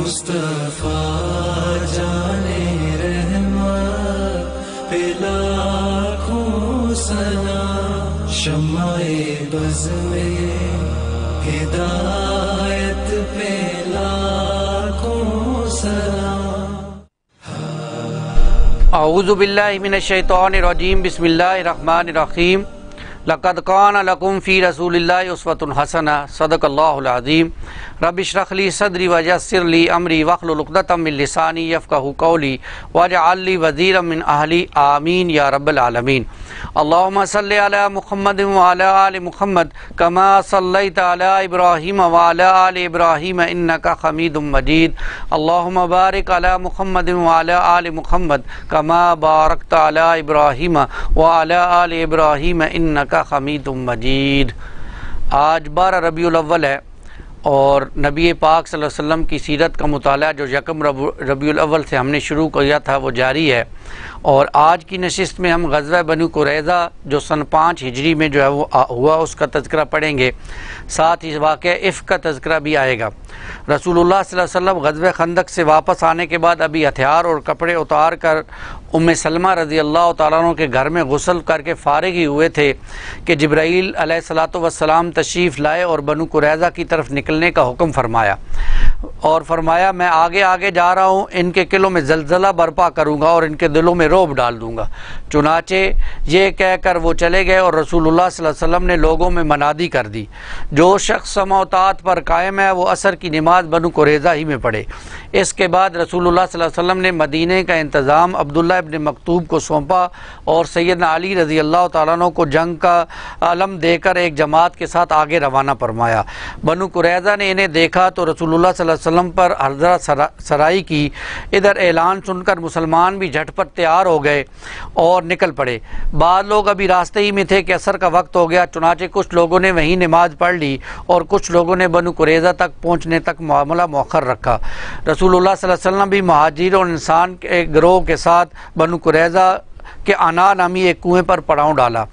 مصطفیٰ جانے رحمت پہ لاکھوں سلام، شمع بز میں ہدایت پہ لاکھوں سلام۔ اعوذ باللہ من الشیطان الرجیم، بسم اللہ الرحمن الرحیم۔ لقد کان لکم فی رسول اللہ اسوۃ حسنہ، صدق اللہ العظیم۔ رب اشرح لی صدری ویسر لی امری واحلل عقدۃ من لسانی یفقہوا قولی واجعل لی وزیرا من اہلی، آمین یا رب العالمین۔ اللہم صلی علی محمد وعلی آل محمد کما صلیت علی ابراہیم وعلی آل ابراہیم انک حمید مجید۔ اللہم بارک علی محمد وعلی آل محمد کما بارکت علی ابراہیم وعلی آل ابراہیم انک حمید مجید۔ آج 12 ربیع الاول ہے اور نبی پاک صلی اللہ علیہ وسلم کی سیرت کا مطالعہ جو یکم ربیع الاول سے ہم نے شروع کیا تھا وہ جاری ہے، اور آج کی نشست میں ہم غزوہ بنو قریظہ جو سن 5 ہجری میں جو ہے وہ ہوا اس کا تذکرہ پڑھیں گے، ساتھ ہی واقعہ افک کا تذکرہ بھی آئے گا۔ رسول اللہ صلی اللہ علیہ وسلم غزوہ خندق سے واپس آنے کے بعد ابھی ہتھیار اور کپڑے اتار کر ام سلمہ رضی اللہ تعالیٰ عنہ کے گھر میں غسل کر کے فارغ ہی ہوئے تھے کہ جبرائیل علیہ الصلوۃ والسلام تشریف لائے اور بنو قریظہ کی طرف نکلنے کا حکم فرمایا، اور فرمایا میں آگے آگے جا رہا ہوں، ان کے قلعوں میں زلزلہ برپا کروں گا اور ان کے دلوں میں رعب ڈال دوں گا۔ چنانچہ یہ کہہ کر وہ چلے گئے اور رسول اللہ صلی اللہ علیہ وسلم نے لوگوں میں منادی کر دی، جو شخص سمع و طاعت پر قائم ہے وہ عصر کی نماز بنو قریظہ ہی میں پڑھے۔ اس کے بعد رسول اللہ صلی اللہ علیہ وسلم نے مدینہ کا انتظام عبداللہ ابن مکتوب کو سونپا اور سیدنا علی رضی اللہ تعالیٰ عنہ کو جنگ کا علم دے کر ایک جماعت کے ساتھ آگے روانہ فرمایا۔ بنو قریظہ نے انہیں دیکھا تو رسول اللہ صلی اللہ علیہ وسلم پر حضرت سرائی کی۔ ادھر اعلان سن کر مسلمان بھی جھٹ پر تیار ہو گئے اور نکل پڑے۔ بعض لوگ ابھی راستے ہی میں تھے کہ عصر کا وقت ہو گیا، چنانچہ کچھ لوگوں نے وہیں نماز پڑھ لی اور کچھ لوگوں نے بنو قریظہ تک پہنچنے تک معاملہ مؤخر رکھا۔ رسول اللہ صلی اللہ علیہ وسلم بھی مہاجرین اور انسان کے گروہ کے ساتھ بنو قریظہ کہ انا نامی ایک کنویں پر پڑاؤں ڈالا۔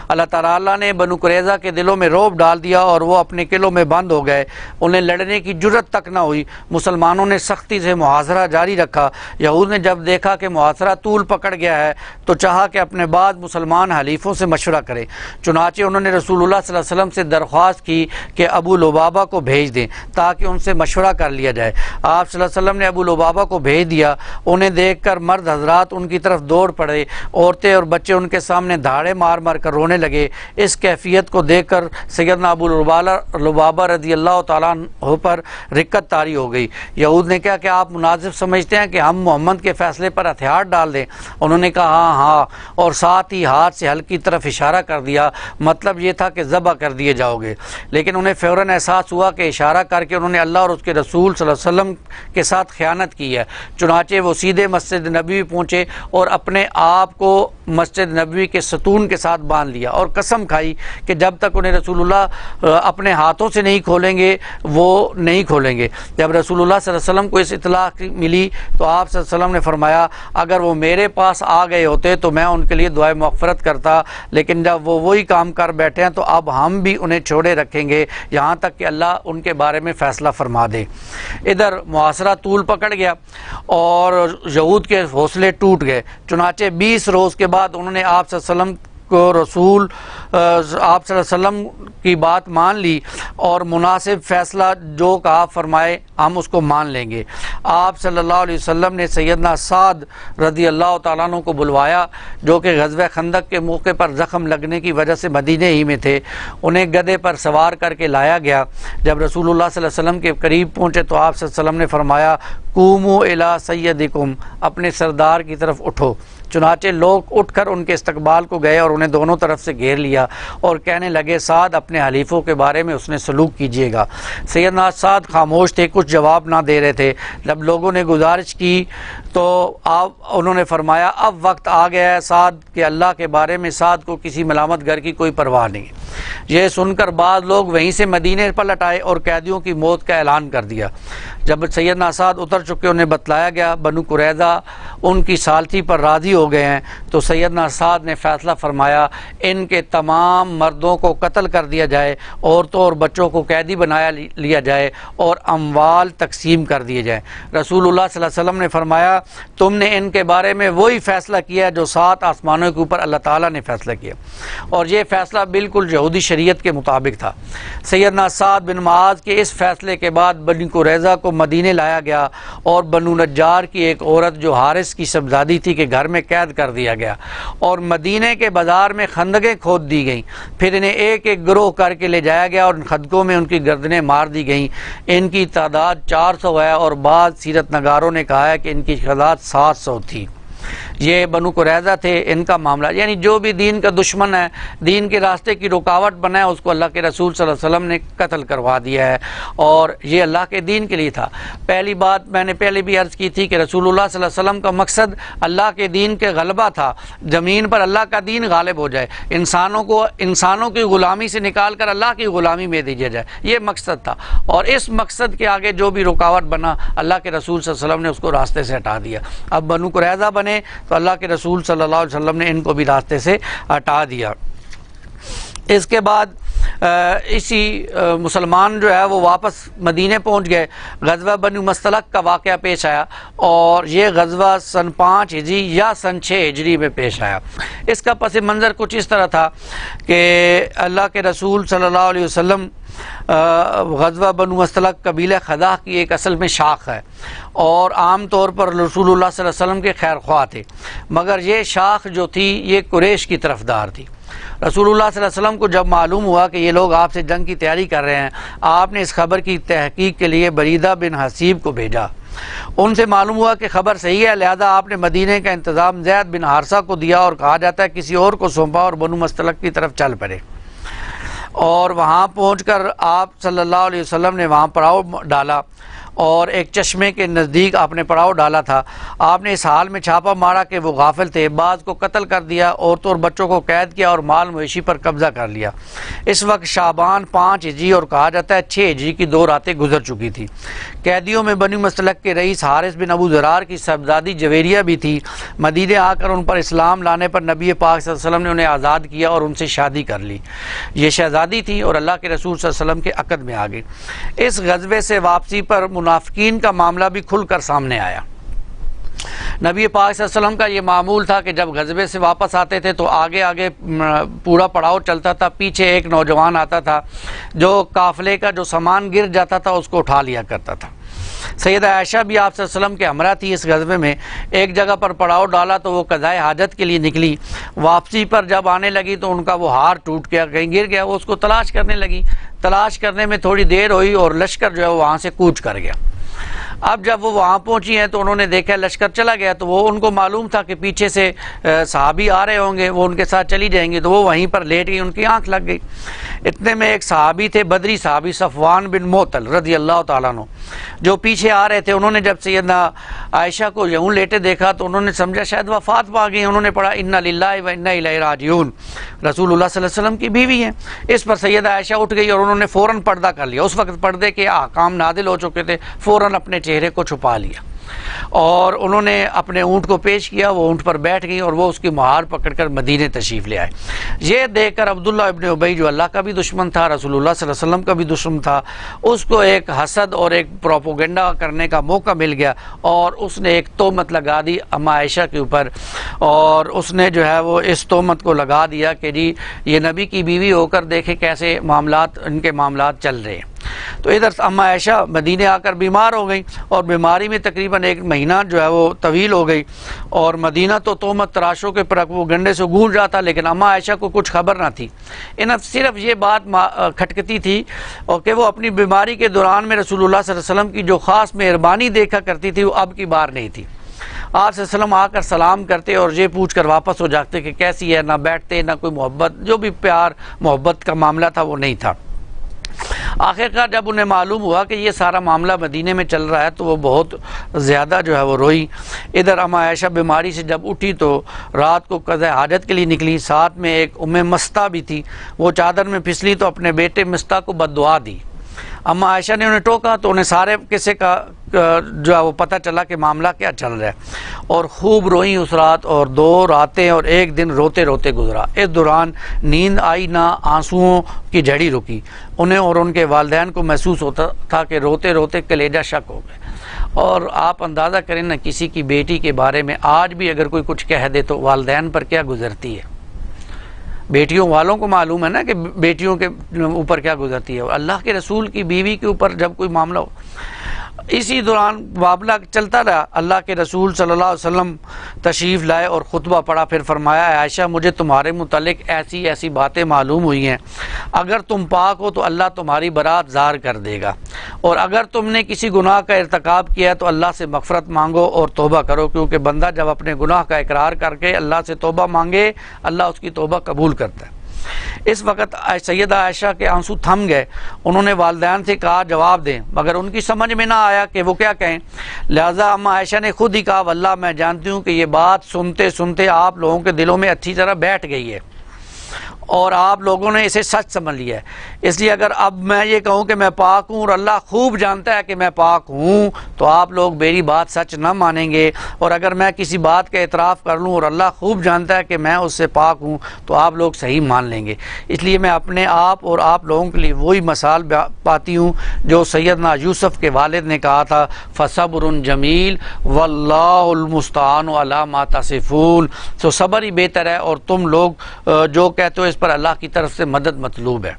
اللہ تعالیٰ نے بنو قریظہ کے دلوں میں رعب ڈال دیا اور وہ اپنے قلعوں میں بند ہو گئے، انہیں لڑنے کی جرت تک نہ ہوئی۔ مسلمانوں نے سختی سے محاصرہ جاری رکھا۔ یہود نے جب دیکھا کہ محاصرہ طول پکڑ گیا ہے تو چاہا کہ اپنے بعد مسلمان حلیفوں سے مشورہ کریں، چنانچہ انہوں نے رسول اللہ صلی اللہ علیہ وسلم سے درخواست کی کہ ابو لبابہ کو بھیج دیں تاکہ ان سے مشورہ کر لیا جائے۔ آپ صلی اللہ علیہ وسلم نے ابو لبابہ کو بھیج دیا۔ انہیں دیکھ کر مرد حضرات ان کی طرف دوڑ پڑے، عورتیں اور بچے ان کے سامنے دھاڑے مار مار کر رونے لگے۔ اس کیفیت کو دیکھ کر سیدنا ابو لبابہ رضی اللہ تعالیٰ عنہ پر رقت طاری ہو گئی۔ یہود نے کہا کہ آپ مناسب سمجھتے ہیں کہ ہم محمد کے فیصلے پر ہتھیار ڈال دیں؟ انہوں نے کہا ہاں ہاں، اور ساتھ ہی ہاتھ سے حلق کی طرف اشارہ کر دیا، مطلب یہ تھا کہ ذبح کر دیے جاؤ گے۔ لیکن انہیں فوراً احساس ہوا کہ اشارہ کر کے انہوں نے اللہ اور اس کے رسول صلی اللہ علیہ وسلم کے ساتھ خیانت کی ہے، چنانچہ وہ سیدھے مسجد نبوی پہنچے اور اپنے آپ کو مسجد نبوی کے ستون کے ساتھ باندھ لیا اور قسم کھائی کہ جب تک انہیں رسول اللہ اپنے ہاتھوں سے نہیں کھولیں گے وہ نہیں کھولیں گے۔ جب رسول اللہ صلی اللہ علیہ وسلم کو اس اطلاع ملی تو آپ صلی اللہ علیہ وسلم نے فرمایا اگر وہ میرے پاس آ گئے ہوتے تو میں ان کے لیے دعائے مغفرت کرتا، لیکن جب وہ وہی کام کر بیٹھے ہیں تو اب ہم بھی انہیں چھوڑے رکھیں گے یہاں تک کہ اللہ ان کے بارے میں فیصلہ فرما دے۔ ادھر محاصرہ طول پکڑ گیا اور یہود کے حوصلے ٹوٹ گئے، چنانچہ 20 روز کے بعد انہوں نے آپ صلی اللہ علیہ وسلم کو آپ صلی اللہ علیہ وسلم کی بات مان لی اور مناسب فیصلہ جو کہا فرمائے ہم اس کو مان لیں گے۔ آپ صلی اللہ علیہ وسلم نے سیدنا سعد رضی اللہ تعالیٰ عنہ کو بلوایا جو کہ غزوہ خندق کے موقع پر زخم لگنے کی وجہ سے مدینے ہی میں تھے۔ انہیں گدھے پر سوار کر کے لایا گیا۔ جب رسول اللہ صلی اللہ علیہ وسلم کے قریب پہنچے تو آپ صلی اللہ علیہ وسلم نے فرمایا قوموا الی سیدکم، اپنے سردار کی طرف اٹھو۔ چنانچہ لوگ اٹھ کر ان کے استقبال کو گئے اور انہیں دونوں طرف سے گھیر لیا اور کہنے لگے سعد اپنے حلیفوں کے بارے میں اس نے سلوک کیجیے گا۔ سیدنا سعد خاموش تھے، کچھ جواب نہ دے رہے تھے۔ جب لوگوں نے گزارش کی تو انہوں نے فرمایا اب وقت آ گیا ہے سعد کہ اللہ کے بارے میں سعد کو کسی ملامت گر کی کوئی پرواہ نہیں۔ یہ سن کر بعض لوگ وہیں سے مدینے پلٹ آئے اور قیدیوں کی موت کا اعلان کر دیا۔ جب سیدنا سعد اتر چکے انہیں بتلایا گیا بنو قریظہ ان کی ثالثی پر راضی ہو گئے ہیں، تو سیدنا سعد نے فیصلہ فرمایا ان کے تمام مردوں کو قتل کر دیا جائے، عورتوں اور بچوں کو قیدی بنایا لیا جائے اور اموال تقسیم کر دیے جائیں۔ رسول اللہ صلی اللہ علیہ وسلم نے فرمایا تم نے ان کے بارے میں وہی فیصلہ کیا جو 7 آسمانوں کے اوپر اللہ تعالیٰ نے فیصلہ کیا، اور یہ فیصلہ بالکل یہودی شریعت کے مطابق تھا۔ سیدنا سعد بن معاذ کے اس فیصلے کے بعد بنی قریظہ کو مدینے لایا گیا اور بنو نجار کی ایک عورت جو حارث کی شہزادی تھی کے گھر میں قید کر دیا گیا، اور مدینے کے بازار میں خندقیں کھود دی گئیں، پھر انہیں ایک ایک گروہ کر کے لے جایا گیا اور ان خندقوں میں ان کی گردنیں مار دی گئیں۔ ان کی تعداد 400 ہے، اور بعض سیرت نگاروں نے کہا ہے کہ ان کی تعداد 700 تھی۔ یہ بنو قریظہ تھے، ان کا معاملہ یعنی جو بھی دین کا دشمن ہے، دین کے راستے کی رکاوٹ بنا ہے، اس کو اللہ کے رسول صلی اللہ علیہ وسلم نے قتل کروا دیا ہے، اور یہ اللہ کے دین کے لیے تھا۔ پہلی بات میں نے پہلے بھی عرض کی تھی کہ رسول اللہ صلی اللہ علیہ وسلم کا مقصد اللہ کے دین کے غلبہ تھا، زمین پر اللہ کا دین غالب ہو جائے، انسانوں کی غلامی سے نکال کر اللہ کی غلامی میں دیا جائے، یہ مقصد تھا، اور اس مقصد کے آگے جو بھی رکاوٹ بنا اللہ کے رسول صلی اللہ علیہ وسلم نے اس کو راستے سے ہٹا دیا۔ اب بنو قریظہ بنے تو اللہ کے رسول صلی اللہ علیہ وسلم نے ان کو بھی راستے سے ہٹا دیا۔ اس کے بعد اسی مسلمان جو ہے وہ واپس مدینے پہنچ گئے۔ غزوہ بنو مستلق کا واقعہ پیش آیا، اور یہ غزوہ سن 5 ہجری یا سن 6 ہجری میں پیش آیا۔ اس کا پس منظر کچھ اس طرح تھا کہ اللہ کے رسول صلی اللہ علیہ وسلم غزوہ بنو مستلق قبیلہ خزاع کی ایک اصل میں شاخ ہے، اور عام طور پر رسول اللہ صلی اللہ علیہ وسلم کے خیر خواہ تھے، مگر یہ شاخ جو تھی یہ قریش کی طرفدار تھی۔ رسول اللہ صلی اللہ علیہ وسلم کو جب معلوم ہوا کہ یہ لوگ آپ سے جنگ کی تیاری کر رہے ہیں، آپ نے اس خبر کی تحقیق کے لیے بریدہ بن حسیب کو بھیجا۔ ان سے معلوم ہوا کہ خبر صحیح ہے، لہذا آپ نے مدینے کا انتظام زید بن حارثہ کو دیا، اور کہا جاتا ہے کسی اور کو سونپا اور بنو مستلق کی طرف چل پڑے، اور وہاں پہنچ کر آپ صلی اللہ علیہ وسلم نے وہاں پڑاؤ ڈالا، اور ایک چشمے کے نزدیک آپ نے پڑاؤ ڈالا تھا۔ آپ نے اس حال میں چھاپا مارا کہ وہ غافل تھے، بعض کو قتل کر دیا، عورتوں اور بچوں کو قید کیا اور مال مویشی پر قبضہ کر لیا۔ اس وقت شعبان 5 ہجری اور کہا جاتا ہے 6 ہجری کی 2 راتیں گزر چکی تھی۔ قیدیوں میں بنی مستلق کے رئیس حارث بن ابو ذرار کی صاحبزادی جویریہ بھی تھی۔ مدینے آ کر ان پر اسلام لانے پر نبی پاک صلی اللہ علیہ وسلم نے انہیں آزاد کیا اور ان سے شادی کر لی۔ یہ شہزادی تھی اور اللہ کے رسول صلی اللہ علیہ وسلم کے عقد میں آ گئی۔ اس غزوے سے واپسی پر منافقین کا معاملہ بھی کھل کر سامنے آیا۔ نبی پاک صلی اللہ علیہ وسلم کا یہ معمول تھا کہ جب غزوے سے واپس آتے تھے تو آگے آگے پورا پڑاؤ چلتا تھا، پیچھے ایک نوجوان آتا تھا جو قافلے کا جو سامان گر جاتا تھا اس کو اٹھا لیا کرتا تھا۔ سیدہ عائشہ بھی آپ صلی اللہ علیہ وسلم کے ہمراہ تھی۔ اس غزوے میں ایک جگہ پر پڑاؤ ڈالا تو وہ قضائے حاجت کے لیے نکلی، واپسی پر جب آنے لگی تو ان کا وہ ہار ٹوٹ گیا، کہیں گر گیا، وہ اس کو تلاش کرنے لگی۔ تلاش کرنے میں تھوڑی دیر ہوئی اور لشکر جو ہے وہاں سے کوچ کر گیا۔ اب جب وہ وہاں پہنچی ہیں تو انہوں نے دیکھا لشکر چلا گیا، تو وہ ان کو معلوم تھا کہ پیچھے سے صحابی آ رہے ہوں گے، وہ ان کے ساتھ چلی جائیں گے، تو وہ وہیں پر لیٹ گئی، ان کی آنکھ لگ گئی۔ اتنے میں ایک صحابی تھے، بدری صحابی صفوان بن معطل رضی اللہ تعالیٰ عنہ، جو پیچھے آ رہے تھے۔ انہوں نے جب سیدنا عائشہ کو یوں لیٹے دیکھا تو انہوں نے سمجھا شاید وفات پا گئی۔ انہوں نے پڑھا انا للہ و انا الیہ راجعون، رسول اللہ صلی اللہ علیہ وسلم کی بیوی ہیں۔ اس پر سیدہ عائشہ اٹھ گئی اور انہوں نے فوراً پردہ کر لیا۔ اس وقت پردے کے احکام نازل ہو چکے تھے، فوراً اپنے چہرے کو چھپا لیا، اور انہوں نے اپنے اونٹ کو پیش کیا، وہ اونٹ پر بیٹھ گئی اور وہ اس کی مہار پکڑ کر مدینے تشریف لے آئے۔ یہ دیکھ کر عبداللہ ابن ابی جو اللہ کا بھی دشمن تھا، رسول اللہ صلی اللہ علیہ وسلم کا بھی دشمن تھا، اس کو ایک حسد اور ایک پروپیگنڈا کرنے کا موقع مل گیا، اور اس نے ایک تہمت لگا دی اما عائشہ کے اوپر، اور اس نے جو ہے وہ اس تہمت کو لگا دیا کہ جی یہ نبی کی بیوی ہو کر دیکھے کیسے معاملات ان کے معاملات چل رہے ہیں۔ تو ادھر اما عائشہ مدینے آ کر بیمار ہو گئی، اور بیماری میں تقریباً 1 مہینہ جو ہے وہ طویل ہو گئی، اور مدینہ تو تہمت تراشوں کے پروپیگنڈے سے گونج رہا تھا، لیکن اما عائشہ کو کچھ خبر نہ تھی۔ انہیں صرف یہ بات کھٹکتی تھی اور کہ وہ اپنی بیماری کے دوران میں رسول اللہ صلی اللہ علیہ وسلم کی جو خاص مہربانی دیکھا کرتی تھی وہ اب کی بار نہیں تھی۔ آپ صلی اللہ علیہ وسلم آ کر سلام کرتے اور یہ پوچھ کر واپس ہو جاتے کہ کیسی ہے، نہ بیٹھتے نہ کوئی محبت، جو بھی پیار محبت کا معاملہ تھا وہ نہیں تھا۔ آخر کار جب انہیں معلوم ہوا کہ یہ سارا معاملہ مدینے میں چل رہا ہے تو وہ بہت زیادہ جو ہے وہ روئی۔ ادھر اما عائشہ بیماری سے جب اٹھی تو رات کو قضاء حاجت کے لیے نکلی، ساتھ میں ایک مستہ بھی تھی، وہ چادر میں پھسلی تو اپنے بیٹے مستہ کو بد دعا دی۔ اما عائشہ نے انہیں ٹوکا تو انہیں سارے قصے کا جو ہے وہ پتہ چلا کہ معاملہ کیا چل رہا ہے، اور خوب روئیں اس رات، اور 2 راتیں اور 1 دن روتے روتے گزرا۔ اس دوران نیند آئی نہ آنسوؤں کی جھڑی رکی۔ انہیں اور ان کے والدین کو محسوس ہوتا تھا کہ روتے روتے کلیجہ شک ہو گئے۔ اور آپ اندازہ کریں نا، کسی کی بیٹی کے بارے میں آج بھی اگر کوئی کچھ کہہ دے تو والدین پر کیا گزرتی ہے۔ بیٹیوں والوں کو معلوم ہے نا کہ بیٹیوں کے اوپر کیا گزرتی ہے، اللہ کے رسول کی بیوی کے اوپر جب کوئی معاملہ ہو۔ اسی دوران معاملہ چلتا رہا، اللہ کے رسول صلی اللہ علیہ وسلم تشریف لائے اور خطبہ پڑھا، پھر فرمایا اے عائشہ مجھے تمہارے متعلق ایسی ایسی باتیں معلوم ہوئی ہیں، اگر تم پاک ہو تو اللہ تمہاری برات ظاہر کر دے گا، اور اگر تم نے کسی گناہ کا ارتکاب کیا تو اللہ سے مغفرت مانگو اور توبہ کرو، کیونکہ بندہ جب اپنے گناہ کا اقرار کر کے اللہ سے توبہ مانگے اللہ اس کی توبہ قبول کرتا ہے۔ اس وقت سیدہ عائشہ کے آنسو تھم گئے، انہوں نے والدین سے کہا جواب دیں، مگر ان کی سمجھ میں نہ آیا کہ وہ کیا کہیں، لہٰذا اما عائشہ نے خود ہی کہا واللہ میں جانتی ہوں کہ یہ بات سنتے سنتے آپ لوگوں کے دلوں میں اچھی طرح بیٹھ گئی ہے اور آپ لوگوں نے اسے سچ سمجھ لیا ہے، اس لیے اگر اب میں یہ کہوں کہ میں پاک ہوں اور اللہ خوب جانتا ہے کہ میں پاک ہوں تو آپ لوگ میری بات سچ نہ مانیں گے، اور اگر میں کسی بات کا اعتراف کر لوں اور اللہ خوب جانتا ہے کہ میں اس سے پاک ہوں تو آپ لوگ صحیح مان لیں گے۔ اس لیے میں اپنے آپ اور آپ لوگوں کے لیے وہی مثال پاتی ہوں جو سیدنا یوسف کے والد نے کہا تھا فصبر جمیل واللہ المستعان علی ما تصفون، تو صبر ہی بہتر ہے اور تم لوگ جو کہتے ہو اس پر اللہ کی طرف سے مدد مطلوب ہے۔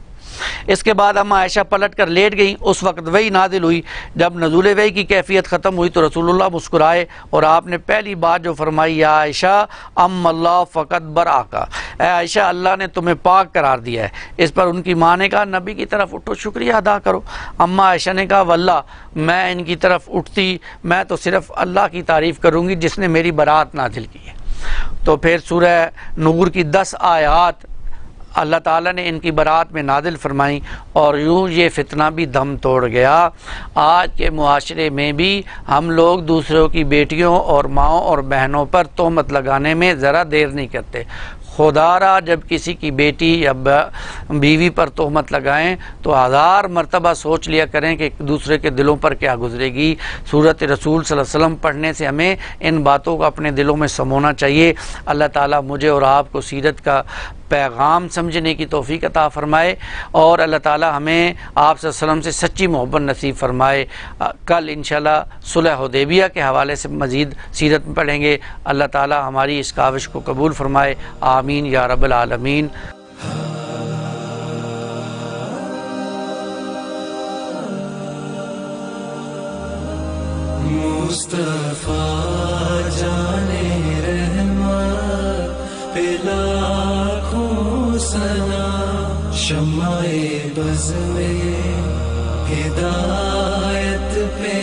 اس کے بعد اما عائشہ پلٹ کر لیٹ گئیں۔ اس وقت وحی نازل ہوئی، جب نزول وحی کی کیفیت ختم ہوئی تو رسول اللہ مسکرائے اور آپ نے پہلی بات جو فرمائی یا عائشہ ام اللہ فقط برآکا، اے عائشہ اللہ نے تمہیں پاک قرار دیا ہے۔ اس پر ان کی ماں نے کہا نبی کی طرف اٹھو شکریہ ادا کرو۔ اما عائشہ نے کہا واللہ میں ان کی طرف اٹھتی میں تو صرف اللہ کی تعریف کروں گی جس نے میری برات نازل کی ہے۔ تو پھر سورہ نور کی 10 آیات اللہ تعالیٰ نے ان کی برات میں نازل فرمائیں، اور یوں یہ فتنہ بھی دم توڑ گیا۔ آج کے معاشرے میں بھی ہم لوگ دوسروں کی بیٹیوں اور ماؤں اور بہنوں پر تہمت لگانے میں ذرا دیر نہیں کرتے۔ خدا را جب کسی کی بیٹی یا بیوی پر تہمت لگائیں تو 1000 مرتبہ سوچ لیا کریں کہ دوسرے کے دلوں پر کیا گزرے گی۔ سورۃ رسول صلی اللہ علیہ وسلم پڑھنے سے ہمیں ان باتوں کو اپنے دلوں میں سمونا چاہیے۔ اللہ تعالیٰ مجھے اور آپ کو سیرت کا پیغام سمجھنے کی توفیق عطا فرمائے، اور اللہ تعالیٰ ہمیں آپ صلی اللہ علیہ وسلم سے سچی محبت نصیب فرمائے۔ کل انشاءاللہ صلح حدیبیہ کے حوالے سے مزید سیرت میں پڑھیں گے۔ اللہ تعالیٰ ہماری اس کاوش کو قبول فرمائے، آمین یا رب العالمین۔ مصطفیٰ جانے رحمت پہ لاکھوں سلام، شمع بز میں ہدایت پہ